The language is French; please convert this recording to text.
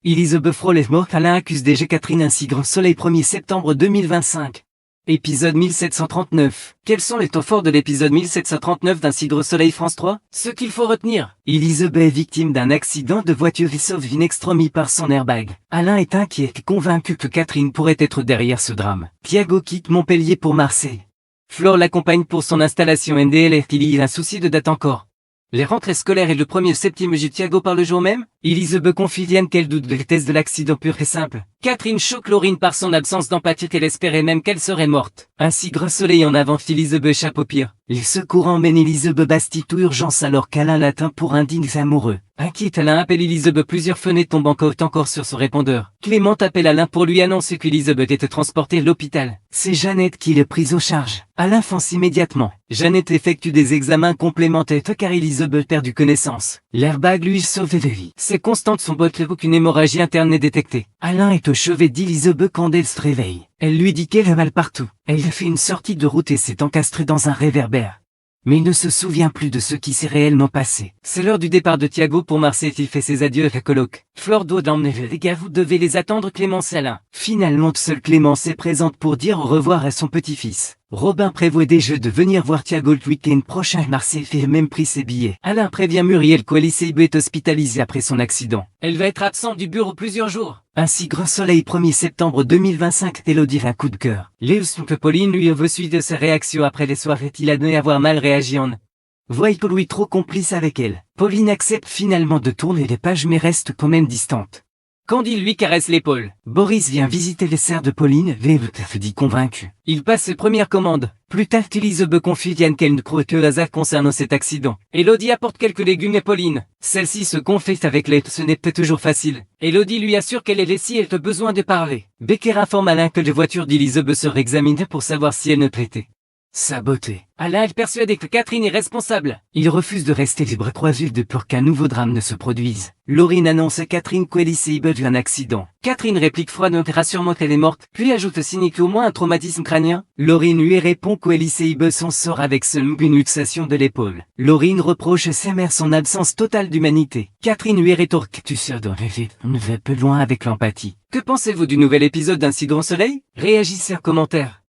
Elisabeth Frol est morte. Alain accuse DG Catherine ainsi grand soleil 1er septembre 2025. Épisode 1739. Quels sont les temps forts de l'épisode 1739 d'Un Cidre Soleil France 3? Ce qu'il faut retenir. Elisabeth est victime d'un accident de voiture et sauve in extremis par son airbag. Alain est inquiet et convaincu que Catherine pourrait être derrière ce drame. Thiago quitte Montpellier pour Marseille. Flore l'accompagne pour son installation NDLR. Il y a un souci de date encore. Les rentrées scolaires et le 1er septembre. Thiago par le jour même. Elisabeth confie Diane qu'elle doute de la thèse de l'accident pur et simple. Catherine choque Laurine par son absence d'empathie, qu'elle espérait même qu'elle serait morte. Ainsi gros soleil en avant. Elisabeth échappe au pire. Les secours emmènent Elisabeth Bastille urgence alors qu'Alain l'atteint pour un digne amoureux. Inquiète, Alain appelle Elisabeth, plusieurs fenêtres tombent encore sur son répondeur. Clément appelle Alain pour lui annoncer qu'Elisabeth était transportée à l'hôpital. C'est Jeannette qui l'a prise en charge. Alain fonce immédiatement. Jeannette effectue des examens complémentaires car Elisabeth perd du connaissance. L'airbag lui sauve de vie. Ses constantes sont bonnes qu'une hémorragie interne est détectée. Alain est au chevet d'Elisabeth quand elle se réveille. Elle lui dit qu'elle a mal partout. Elle a fait une sortie de route et s'est encastrée dans un réverbère. Mais il ne se souvient plus de ce qui s'est réellement passé. C'est l'heure du départ de Thiago pour Marseille. Il fait ses adieux à la coloc. Flore doit l'emmener. Les gars, vous devez les attendre. Clémence et Alain. Finalement, seule Clémence est présente pour dire au revoir à son petit-fils. Robin prévoit déjà de venir voir Thiago le week-end prochain. Marseille fait même pris ses billets. Alain prévient Muriel qu'Elisabeth est hospitalisée après son accident. Elle va être absente du bureau plusieurs jours. Ainsi grand soleil 1er septembre 2025. Élodie un coup de cœur. Léus que Pauline lui veut suite de ses réactions après les soirées. Il admet avoir mal réagi en voit pour lui trop complice avec elle. Pauline accepte finalement de tourner les pages mais reste quand même distante. Candide lui caresse l'épaule. Boris vient visiter les serres de Pauline, dit convaincu. Il passe ses premières commandes. Plus tard, Elisabeth confie Diane qu'elle ne croit que le hasard concernant cet accident. Élodie apporte quelques légumes à Pauline. Celle-ci se confesse avec l'aide, ce n'est pas toujours facile. Élodie lui assure qu'elle est laissée et elle a besoin de parler. Becker informe Alain que les voitures d'Elisabeth seraient examinées pour savoir si elle ne traitait sa beauté. Alain est persuadé que Catherine est responsable. Il refuse de rester les bras croisés de peur qu'un nouveau drame ne se produise. Laurine annonce à Catherine qu'Elisabeth a eu un accident. Catherine réplique froidement qu'elle rassure qu'elle est morte, puis ajoute cynique au moins un traumatisme crânien. Laurine lui répond qu'Elisabeth s'en sort avec seulement une luxation de l'épaule. Laurine reproche à sa mère son absence totale d'humanité. Catherine lui rétorque: tu sors dans le vide, on ne va peu loin avec l'empathie. Que pensez-vous du nouvel épisode d'Un Cidre Soleil? Réagissez en commentaire.